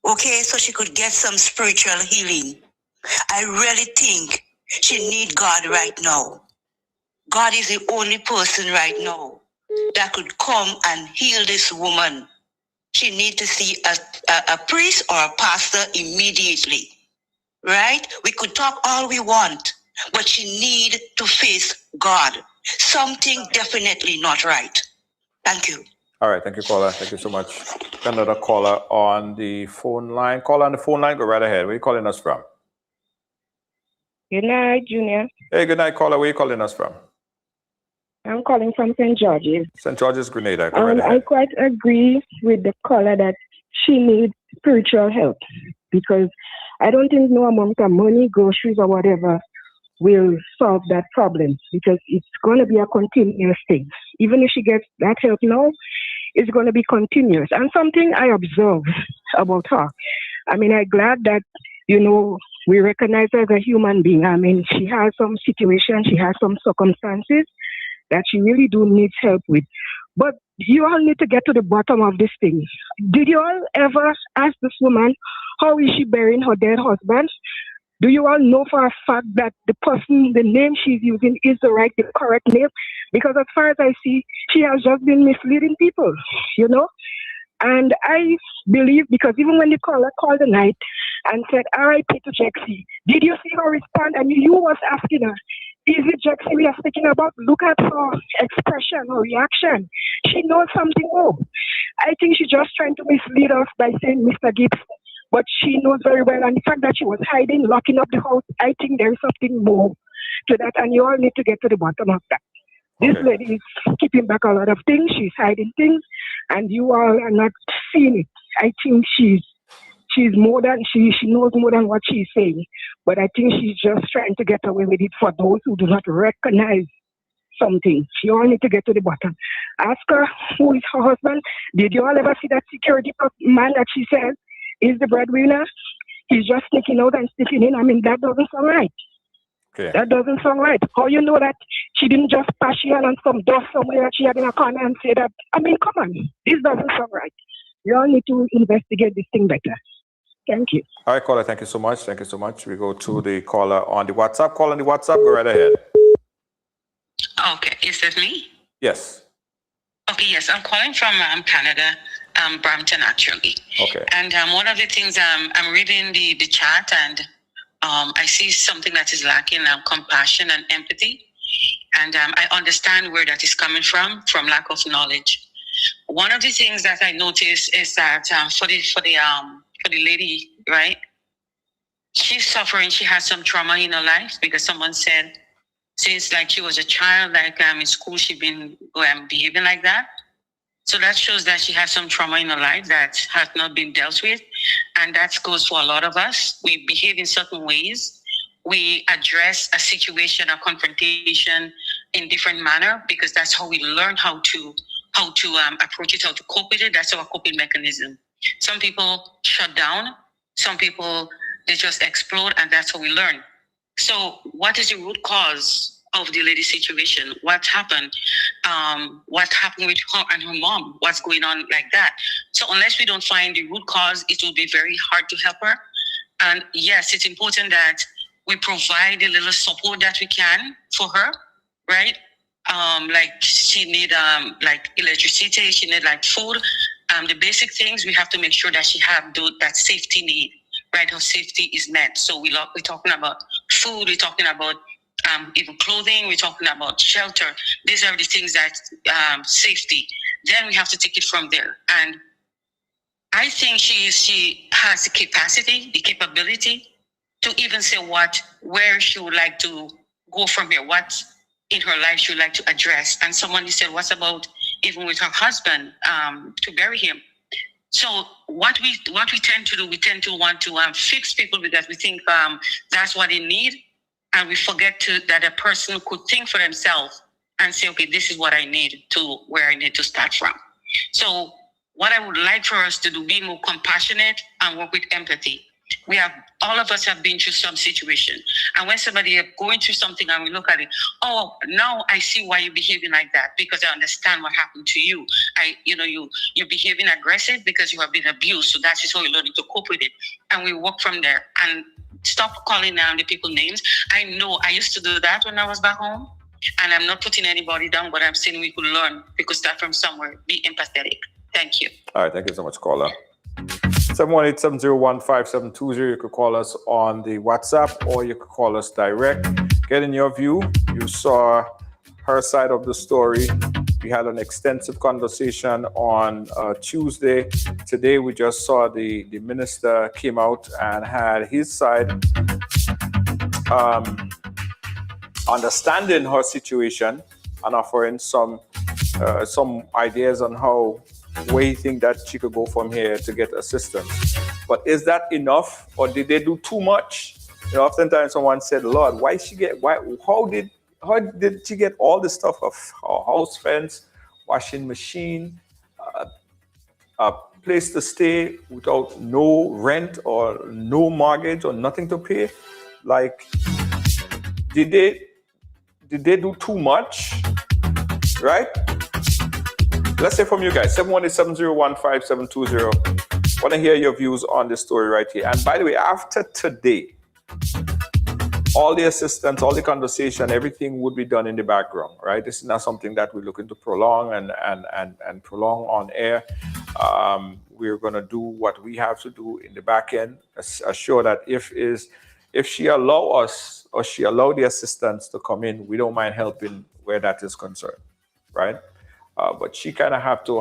okay, so she could get some spiritual healing. I really think she needs God right now. God is the only person right now that could come and heal this woman. She needs to see a priest or a pastor immediately, right? We could talk all we want, but she needs to face God. Something definitely not right. Thank you. All right, thank you, caller. Thank you so much. Got another caller on the phone line. Caller on the phone line, go right ahead. Where are you calling us from? Good night, Junior. Hey, good night, caller. Where are you calling us from? I'm calling from St. George's. St. George's, Grenada. Go right ahead. I quite agree with the caller that she needs spiritual help, because I don't think no amount of money, groceries, or whatever will solve that problem, because it's going to be a continuous thing. Even if she gets that help now, it's going to be continuous. And something I observe about her, I mean, I'm glad that, we recognize her as a human being. I mean, she has some situations, she has some circumstances that she really do need help with. But you all need to get to the bottom of this thing. Did you all ever ask this woman, how is she burying her dead husband? Do you all know for a fact that the name she's using is the correct name? Because as far as I see, she has just been misleading people, And I believe, because even when the caller called the night and said, R.I.P. to Jexie, did you see her respond? And you was asking her, is it Jexie we are speaking about? Look at her expression, her reaction. She knows something more. I think she's just trying to mislead us by saying Mr. Gibbs, but she knows very well. And the fact that she was hiding, locking up the house, I think there is something more to that. And you all need to get to the bottom of that. This lady is keeping back a lot of things. She's hiding things, and you all are not seeing it. I think she's more than she knows more than what she's saying. But I think she's just trying to get away with it for those who do not recognize something. You all need to get to the bottom. Ask her who is her husband. Did you all ever see that security man that she says is the breadwinner? He's just sneaking out and sneaking in. I mean, that doesn't sound right. Okay. That doesn't sound right. How you know that she didn't just pass on some dust somewhere that she had in a corner and say that? I mean, come on. This doesn't sound right. You all need to investigate this thing better. Thank you. All right, caller. Thank you so much. Thank you so much. We go to the caller on the WhatsApp. Call on the WhatsApp. Go right ahead. Okay. Is that me? Yes. Okay, yes. I'm calling from Canada, Brampton, actually. Okay. And one of the things I'm reading the chat, and I see something that is lacking, compassion and empathy. And I understand where that is coming from lack of knowledge. One of the things that I noticed is that for the lady, right? She's suffering. She has some trauma in her life because someone said since like she was a child, like in school, she's been behaving like that. So that shows that she has some trauma in her life that has not been dealt with. And that goes for a lot of us. We behave in certain ways. We address a situation, a confrontation in different manner because that's how we learn how to approach it, how to cope with it. That's our coping mechanism. Some people shut down. Some people, they just explode, and that's how we learn. So what is the root cause of the lady's situation? What happened? What happened with her and her mom? What's going on like that? So unless we don't find the root cause, it will be very hard to help her. And yes, it's important that we provide the little support that we can for her, right? Like she need like electricity, she need like food. The basic things, we have to make sure that she have that safety need, right? Her safety is met. So we're talking about food, we're talking about even clothing, we're talking about shelter. These are the things that safety. Then we have to take it from there. And I think she has the capacity, the capability to even say where she would like to go from here, what in her life she would like to address. And someone said, what about even with her husband to bury him? So what we tend to do, we tend to want to fix people because we think that's what they need. And we forget that a person could think for themselves and say, okay, this is what I need to where I need to start from. So what I would like for us to do, be more compassionate and work with empathy. All of us have been through some situation. And when somebody is going through something and we look at it, oh, now I see why you're behaving like that, because I understand what happened to you. You're behaving aggressive because you have been abused. So that is how you're learning to cope with it. And we work from there and stop calling down the people names. I know I used to do that when I was back home. And I'm not putting anybody down, but I'm saying we could learn. We could start from somewhere. Be empathetic. Thank you. All right. Thank you so much, caller. 718-701-5720. You could call us on the WhatsApp or you could call us direct. Get in your view. You saw her side of the story. We had an extensive conversation on Tuesday. Today, we just saw the minister came out and had his side, understanding her situation and offering some ideas on where you think that she could go from here to get assistance. But is that enough, or did they do too much? Oftentimes someone said, Lord, how did she get all this stuff of a house fence, washing machine, a place to stay without no rent or no mortgage or nothing to pay? Like, did they do too much? Right? Let's hear from you guys. 718-701-5720. Want to hear your views on this story right here. And by the way, after today, all the assistance, all the conversation, everything would be done in the background, right? This is not something that we're looking to prolong and prolong on air. We're going to do what we have to do in the back end, assure that if she allow us or she allow the assistance to come in, we don't mind helping where that is concerned, right? But she kind of have to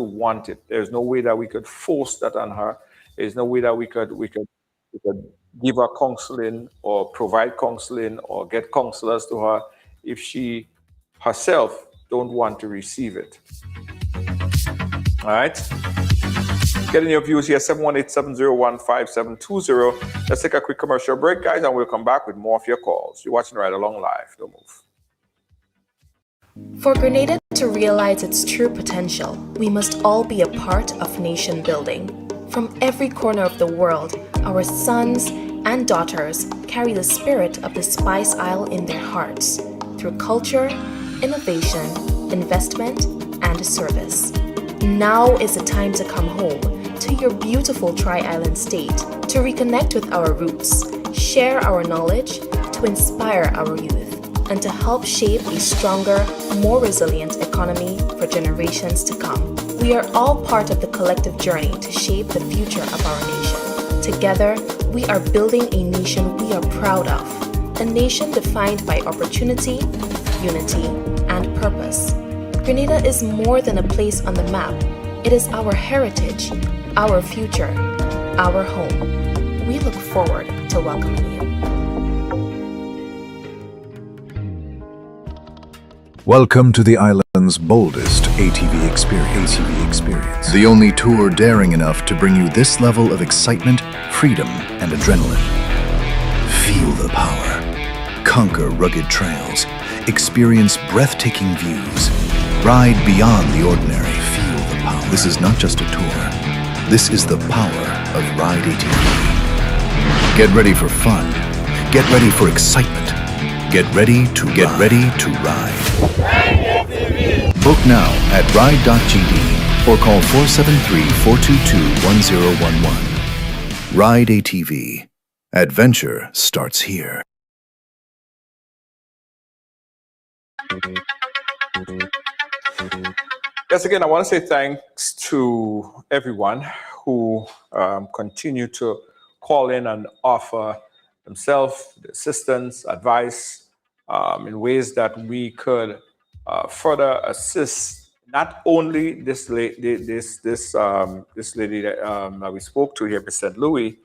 want it. There's no way that we could force that on her. There's no way that we could give her counseling or provide counseling or get counselors to her if she herself don't want to receive it. All right. Getting your views here, 718-701-5720. Let's take a quick commercial break, guys, and we'll come back with more of your calls. You're watching Ride Along Live. Don't move. For Grenada to realize its true potential, we must all be a part of nation building. From every corner of the world, our sons and daughters carry the spirit of the Spice Isle in their hearts through culture, innovation, investment, and service. Now is the time to come home to your beautiful Tri-Island state, to reconnect with our roots, share our knowledge, to inspire our youth, and to help shape a stronger, more resilient economy for generations to come. We are all part of the collective journey to shape the future of our nation. Together, we are building a nation we are proud of, a nation defined by opportunity, unity, and purpose. Grenada is more than a place on the map. It is our heritage, our future, our home. We look forward to welcoming you. Welcome to the island's boldest ATV experience. The only tour daring enough to bring you this level of excitement, freedom, and adrenaline. Feel the power. Conquer rugged trails. Experience breathtaking views. Ride beyond the ordinary. Feel the power. This is not just a tour. This is the power of Ride ATV. Get ready for fun. Get ready for excitement. Get ready to ride. Book now at ride.gd or call 473-422-1011. Ride ATV. Adventure starts here. Yes, again, I want to say thanks to everyone who continue to call in and offer themselves assistance, advice in ways that we could further assist not only this lady that we spoke to here, St. Louis,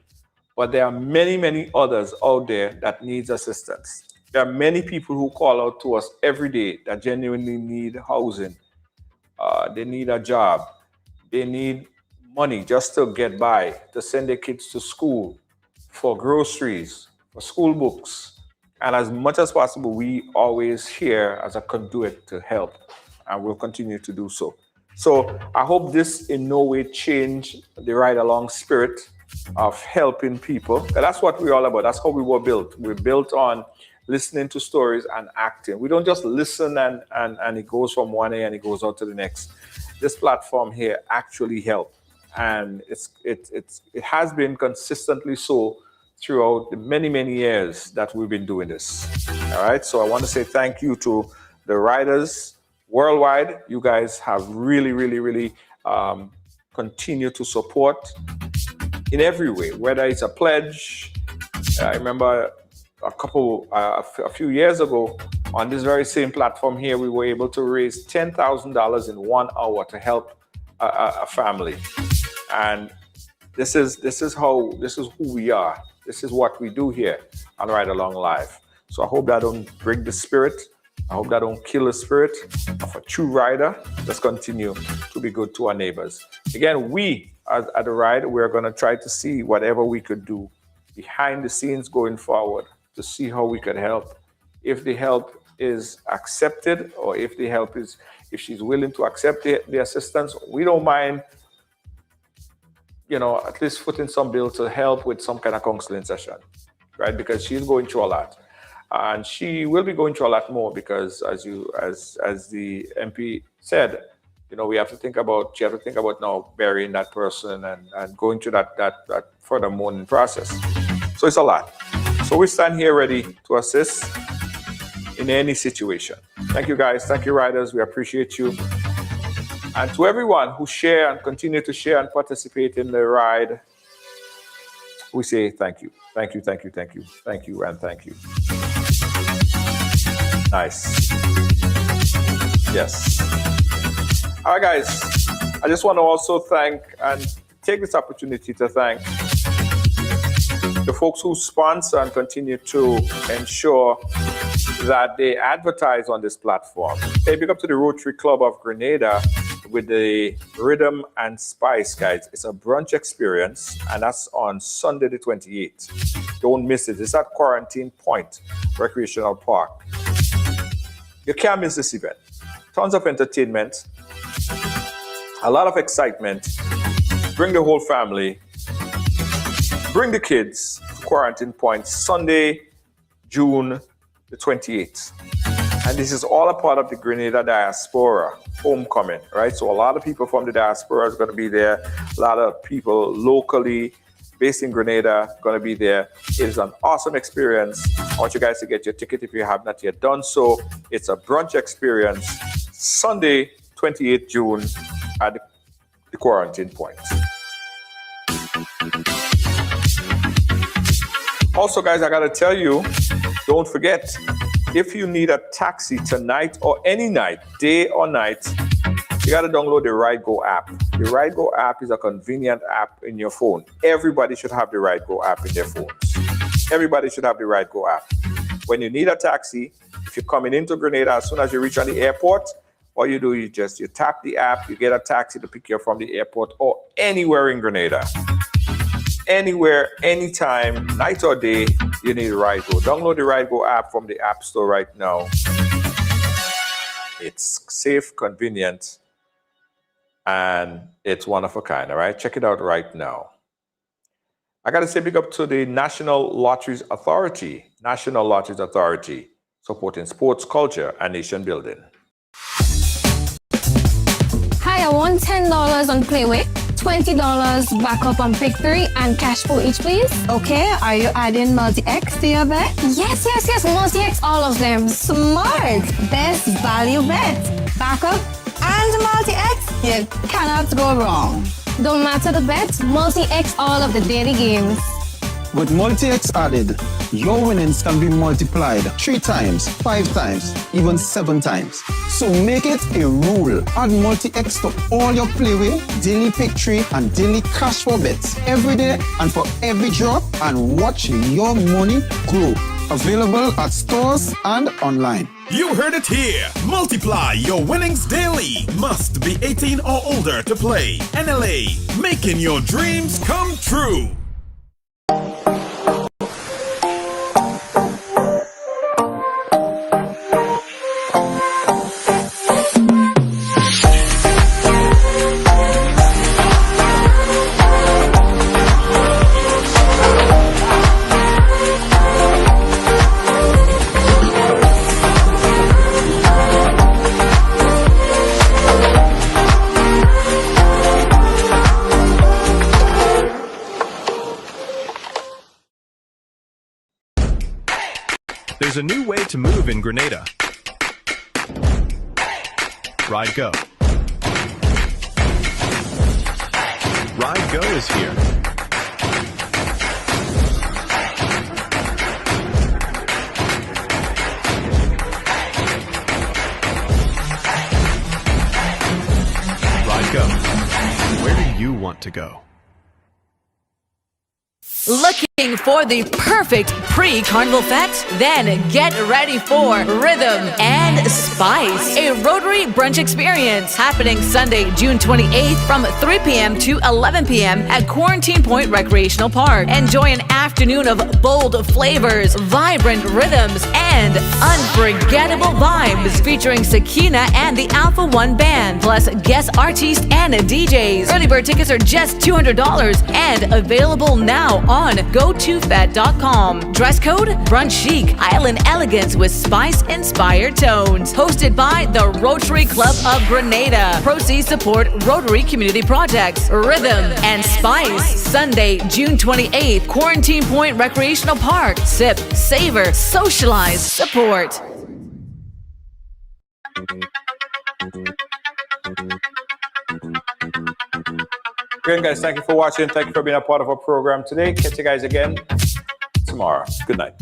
but there are many, many others out there that needs assistance. There are many people who call out to us every day that genuinely need housing. They need a job. They need money just to get by, to send their kids to school, for groceries, for school books. And as much as possible, we always here as a conduit to help, and we'll continue to do so. So I hope this in no way changed the ride along spirit. of helping people. And that's what we're all about. That's how we were built. We're built on listening to stories and acting. We don't just listen and it goes from one end and it goes out to the next. This platform here actually helps. And it has been consistently so throughout the many years that we've been doing this. All right, so I want to say thank you to the riders worldwide. You guys have really continued to support in every way, whether it's a pledge. I remember a few years ago on this very same platform here, we were able to raise $10,000 in 1 hour to help a family. And this is who we are. This is what we do here on Ride Along Live. So I hope that don't break the spirit. I hope that don't kill the spirit of a true rider. Let's continue to be good to our neighbors. Again, we at the Ride, we're going to try to see whatever we could do behind the scenes going forward to see how we could help. If the help is accepted, or if she's willing to accept the assistance, we don't mind, at least footing some bill to help with some kind of counseling session, right? Because she's going through a lot. And she will be going through a lot more because as the MP said, she have to think about now burying that person and going through that further mourning process. So it's a lot. So we stand here ready to assist in any situation. Thank you guys. Thank you riders. We appreciate you. And to everyone who share and continue to share and participate in the ride, we say thank you. Thank you, thank you, thank you. Thank you and thank you. Nice. Yes. All right, guys. I just want to also thank and take this opportunity to thank the folks who sponsor and continue to ensure that they advertise on this platform. Hey, big up to the Rotary Club of Grenada with the Rhythm and Spice, guys. It's a brunch experience, and that's on Sunday the 28th. Don't miss it. It's at Quarantine Point Recreational Park. You can't miss this event. Tons of entertainment, a lot of excitement. Bring the whole family. Bring the kids to Quarantine Point, Sunday, June the 28th. And this is all a part of the Grenada Diaspora homecoming, right? So a lot of people from the diaspora is going to be there. A lot of people locally based in Grenada are going to be there. It is an awesome experience. I want you guys to get your ticket if you have not yet done so. It's a brunch experience, Sunday, 28th June at the Quarantine Point. Also, guys, I got to tell you, don't forget, if you need a taxi tonight or any night, day or night, you got to download the RideGo app. The RideGo app is a convenient app in your phone. Everybody should have the RideGo app in their phones. Everybody should have the RideGo app. When you need a taxi, if you're coming into Grenada, as soon as you reach on the airport, all you do is you tap the app, you get a taxi to pick you up from the airport or anywhere in Grenada. Anywhere, anytime, night or day, you need RideGo. Download the RideGo app from the App Store right now. It's safe, convenient, and it's one of a kind, all right? Check it out right now. I got to say big up to the National Lotteries Authority. National Lotteries Authority, supporting sports, culture, and nation building. Hi, I want $10 on Playway, $20 backup on Pick 3, and cash for each, please. Okay, are you adding multi-X to your bet? Yes, multi-X, all of them. Smart! Best value bet. Backup and multi-X, you cannot go wrong. Don't matter the bet, multi-X all of the daily games. With multi-X added, your winnings can be multiplied 3 times, 5 times, even 7 times. So make it a rule. Add multi-X to all your Playway, daily Pick 3, and daily cash for bets every day and for every drop, and watch your money grow. Available at stores and online. You heard it here. Multiply your winnings daily. Must be 18 or older to play. NLA, making your dreams come true. There's a new way to move in Grenada. RideGo. RideGo is here. RideGo. Where do you want to go? Looking for the perfect pre-carnival fete? Then get ready for Rhythm and Spice, a Rotary brunch experience happening Sunday, June 28th from 3 p.m. to 11 p.m. at Quarantine Point Recreational Park. Enjoy an afternoon of bold flavors, vibrant rhythms, and unforgettable vibes featuring Sakina and the Alpha One Band, plus guest artists and DJs. Early bird tickets are just $200 and available now on GoToFet.com. Dress code brunch chic, island elegance with spice-inspired tones. Hosted by the Rotary Club of Grenada. Proceeds support Rotary community projects. Rhythm and Spice, Sunday, June 28th, Quarantine Point Recreational Park. Sip, savor, socialize, support. Again, guys, thank you for watching. Thank you for being a part of our program today. Catch you guys again tomorrow. Good night.